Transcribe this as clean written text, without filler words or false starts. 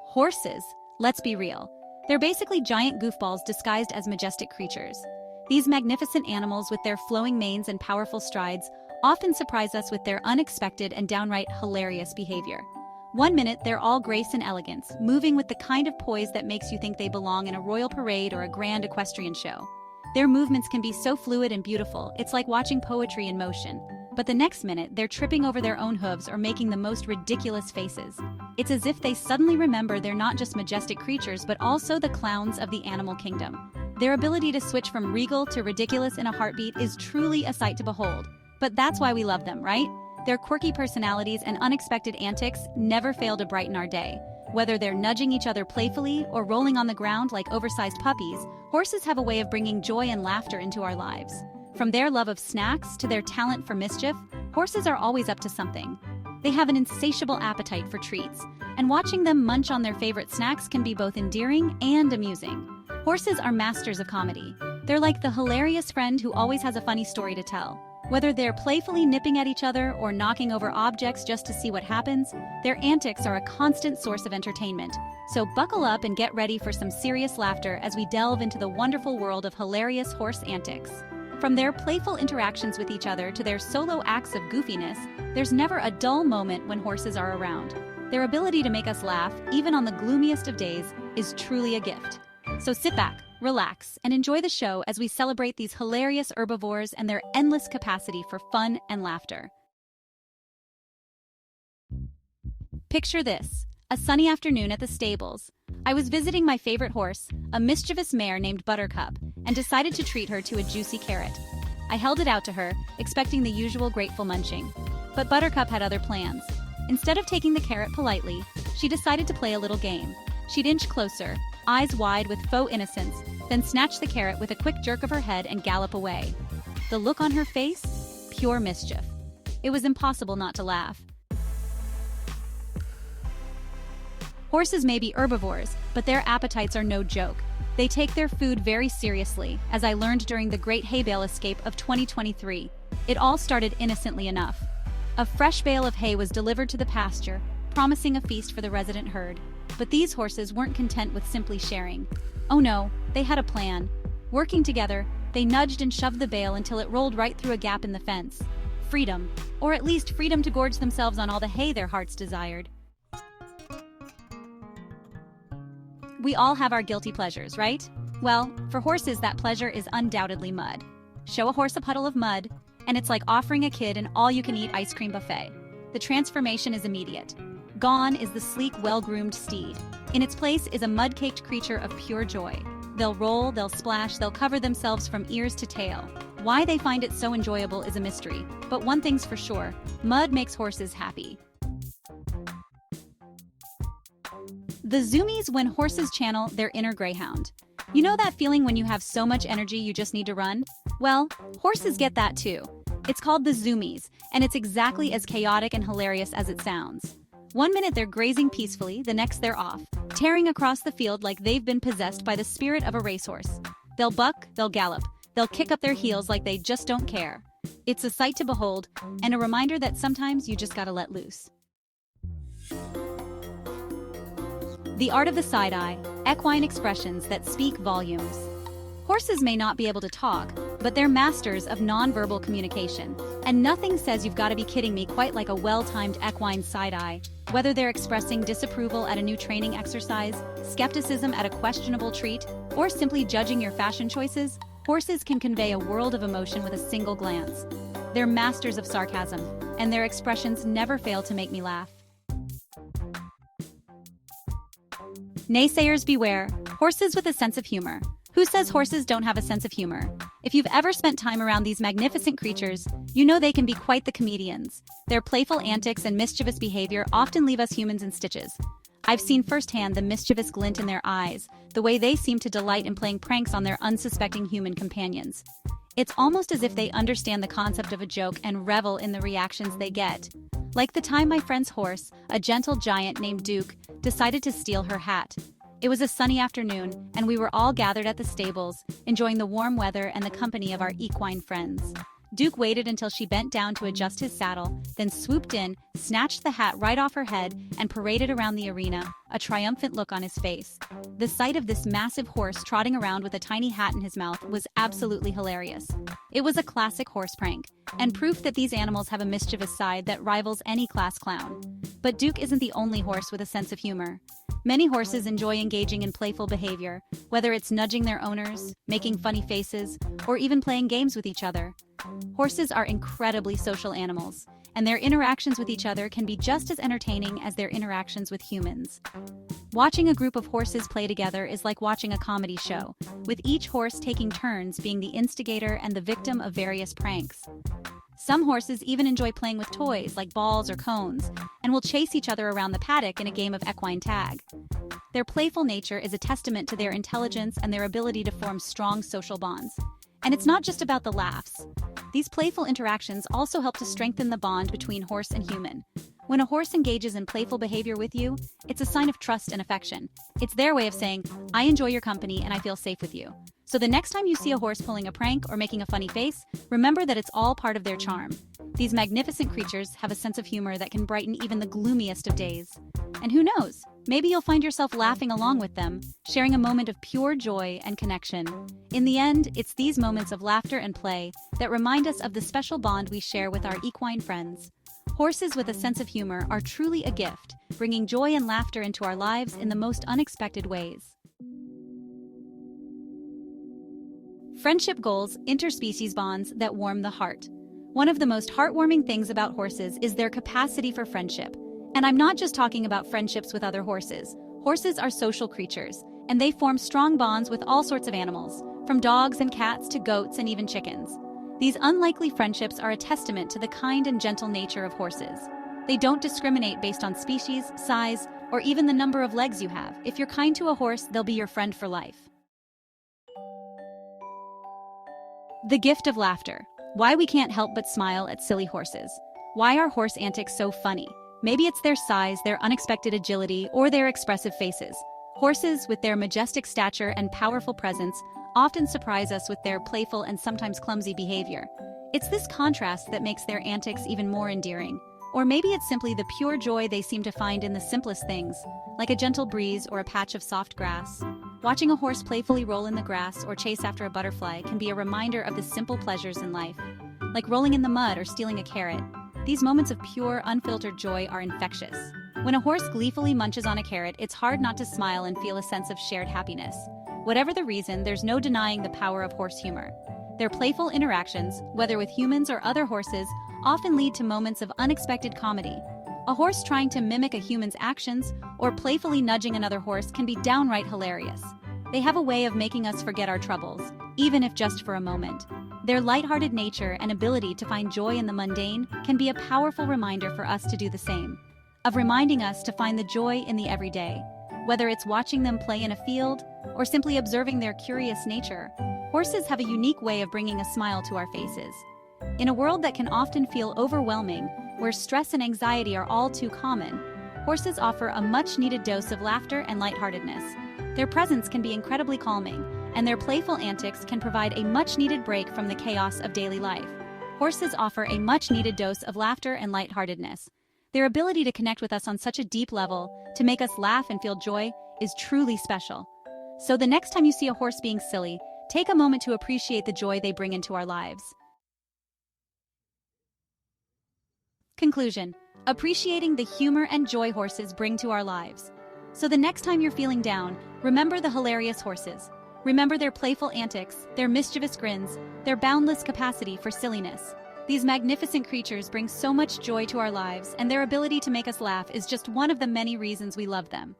Horses, let's be real. They're basically giant goofballs disguised as majestic creatures. These magnificent animals with their flowing manes and powerful strides often surprise us with their unexpected and downright hilarious behavior. One minute, they're all grace and elegance, moving with the kind of poise that makes you think they belong in a royal parade or a grand equestrian show. Their movements can be so fluid and beautiful, it's like watching poetry in motion. But the next minute, they're tripping over their own hooves or making the most ridiculous faces. It's as if they suddenly remember they're not just majestic creatures but also the clowns of the animal kingdom. Their ability to switch from regal to ridiculous in a heartbeat is truly a sight to behold. But that's why we love them, right? Their quirky personalities and unexpected antics never fail to brighten our day. Whether they're nudging each other playfully or rolling on the ground like oversized puppies, horses have a way of bringing joy and laughter into our lives. From their love of snacks to their talent for mischief, horses are always up to something. They have an insatiable appetite for treats, and watching them munch on their favorite snacks can be both endearing and amusing. Horses are masters of comedy. They're like the hilarious friend who always has a funny story to tell. Whether they're playfully nipping at each other or knocking over objects just to see what happens, their antics are a constant source of entertainment. So buckle up and get ready for some serious laughter as we delve into the wonderful world of hilarious horse antics. From their playful interactions with each other to their solo acts of goofiness, there's never a dull moment when horses are around. Their ability to make us laugh, even on the gloomiest of days, is truly a gift. So sit back, relax, and enjoy the show as we celebrate these hilarious herbivores and their endless capacity for fun and laughter. Picture this: a sunny afternoon at the stables. I was visiting my favorite horse, a mischievous mare named Buttercup, and decided to treat her to a juicy carrot. I held it out to her, expecting the usual grateful munching. But Buttercup had other plans. Instead of taking the carrot politely, she decided to play a little game. She'd inch closer, eyes wide with faux innocence, then snatch the carrot with a quick jerk of her head and gallop away. The look on her face? Pure mischief. It was impossible not to laugh. Horses may be herbivores, but their appetites are no joke. They take their food very seriously, as I learned during the Great Hay Bale Escape of 2023. It all started innocently enough. A fresh bale of hay was delivered to the pasture, promising a feast for the resident herd. But these horses weren't content with simply sharing. Oh no, they had a plan. Working together, they nudged and shoved the bale until it rolled right through a gap in the fence. Freedom, or at least freedom to gorge themselves on all the hay their hearts desired. We all have our guilty pleasures, right? Well, for horses that pleasure is undoubtedly mud. Show a horse a puddle of mud, and it's like offering a kid an all-you-can-eat ice cream buffet. The transformation is immediate. Gone is the sleek, well-groomed steed. In its place is a mud-caked creature of pure joy. They'll roll, they'll splash, they'll cover themselves from ears to tail. Why they find it so enjoyable is a mystery, but one thing's for sure, mud makes horses happy. The Zoomies when horses channel their inner greyhound. You know that feeling when you have so much energy you just need to run? Well, horses get that too. It's called the Zoomies, and it's exactly as chaotic and hilarious as it sounds. One minute they're grazing peacefully, the next they're off, tearing across the field like they've been possessed by the spirit of a racehorse. They'll buck, they'll gallop, they'll kick up their heels like they just don't care. It's a sight to behold, and a reminder that sometimes you just gotta let loose. The art of the side-eye, equine expressions that speak volumes. Horses may not be able to talk, but they're masters of non-verbal communication. And nothing says you've got to be kidding me quite like a well-timed equine side-eye. Whether they're expressing disapproval at a new training exercise, skepticism at a questionable treat, or simply judging your fashion choices, horses can convey a world of emotion with a single glance. They're masters of sarcasm, and their expressions never fail to make me laugh. Naysayers beware. Horses with a sense of humor. Who says horses don't have a sense of humor? If you've ever spent time around these magnificent creatures, you know they can be quite the comedians. Their playful antics and mischievous behavior often leave us humans in stitches. I've seen firsthand the mischievous glint in their eyes, the way they seem to delight in playing pranks on their unsuspecting human companions. It's almost as if they understand the concept of a joke and revel in the reactions they get. Like the time my friend's horse, a gentle giant named Duke, decided to steal her hat. It was a sunny afternoon, and we were all gathered at the stables, enjoying the warm weather and the company of our equine friends. Duke waited until she bent down to adjust his saddle, then swooped in, snatched the hat right off her head, and paraded around the arena, a triumphant look on his face. The sight of this massive horse trotting around with a tiny hat in his mouth was absolutely hilarious. It was a classic horse prank, and proof that these animals have a mischievous side that rivals any class clown. But Duke isn't the only horse with a sense of humor. Many horses enjoy engaging in playful behavior, whether it's nudging their owners, making funny faces, or even playing games with each other. Horses are incredibly social animals, and their interactions with each other can be just as entertaining as their interactions with humans. Watching a group of horses play together is like watching a comedy show, with each horse taking turns being the instigator and the victim of various pranks. Some horses even enjoy playing with toys like balls or cones, and will chase each other around the paddock in a game of equine tag. Their playful nature is a testament to their intelligence and their ability to form strong social bonds. And it's not just about the laughs. These playful interactions also help to strengthen the bond between horse and human. When a horse engages in playful behavior with you, it's a sign of trust and affection. It's their way of saying, I enjoy your company and I feel safe with you. So the next time you see a horse pulling a prank or making a funny face, remember that it's all part of their charm. These magnificent creatures have a sense of humor that can brighten even the gloomiest of days. And who knows, maybe you'll find yourself laughing along with them, sharing a moment of pure joy and connection. In the end, it's these moments of laughter and play that remind us of the special bond we share with our equine friends. Horses with a sense of humor are truly a gift, bringing joy and laughter into our lives in the most unexpected ways. Friendship goals, interspecies bonds that warm the heart. One of the most heartwarming things about horses is their capacity for friendship. And I'm not just talking about friendships with other horses. Horses are social creatures, and they form strong bonds with all sorts of animals, from dogs and cats to goats and even chickens. These unlikely friendships are a testament to the kind and gentle nature of horses. They don't discriminate based on species, size, or even the number of legs you have. If you're kind to a horse, they'll be your friend for life. The gift of laughter. Why we can't help but smile at silly horses. Why are horse antics so funny? Maybe it's their size, their unexpected agility, or their expressive faces. Horses, with their majestic stature and powerful presence, often surprise us with their playful and sometimes clumsy behavior. It's this contrast that makes their antics even more endearing. Or maybe it's simply the pure joy they seem to find in the simplest things, like a gentle breeze or a patch of soft grass. Watching a horse playfully roll in the grass or chase after a butterfly can be a reminder of the simple pleasures in life, like rolling in the mud or stealing a carrot. These moments of pure, unfiltered joy are infectious. When a horse gleefully munches on a carrot, it's hard not to smile and feel a sense of shared happiness. Whatever the reason, there's no denying the power of horse humor. Their playful interactions, whether with humans or other horses, often lead to moments of unexpected comedy. A horse trying to mimic a human's actions or playfully nudging another horse can be downright hilarious. They have a way of making us forget our troubles, even if just for a moment. Their lighthearted nature and ability to find joy in the mundane can be a powerful reminder for us to do the same, of reminding us to find the joy in the everyday. Whether it's watching them play in a field or simply observing their curious nature, horses have a unique way of bringing a smile to our faces. In a world that can often feel overwhelming, where stress and anxiety are all too common, horses offer a much-needed dose of laughter and lightheartedness. Their presence can be incredibly calming, and their playful antics can provide a much-needed break from the chaos of daily life. Horses offer a much-needed dose of laughter and lightheartedness. Their ability to connect with us on such a deep level, to make us laugh and feel joy, is truly special. So the next time you see a horse being silly, take a moment to appreciate the joy they bring into our lives. Conclusion: appreciating the humor and joy horses bring to our lives. So the next time you're feeling down, remember the hilarious horses. Remember their playful antics, their mischievous grins, their boundless capacity for silliness. These magnificent creatures bring so much joy to our lives, and their ability to make us laugh is just one of the many reasons we love them.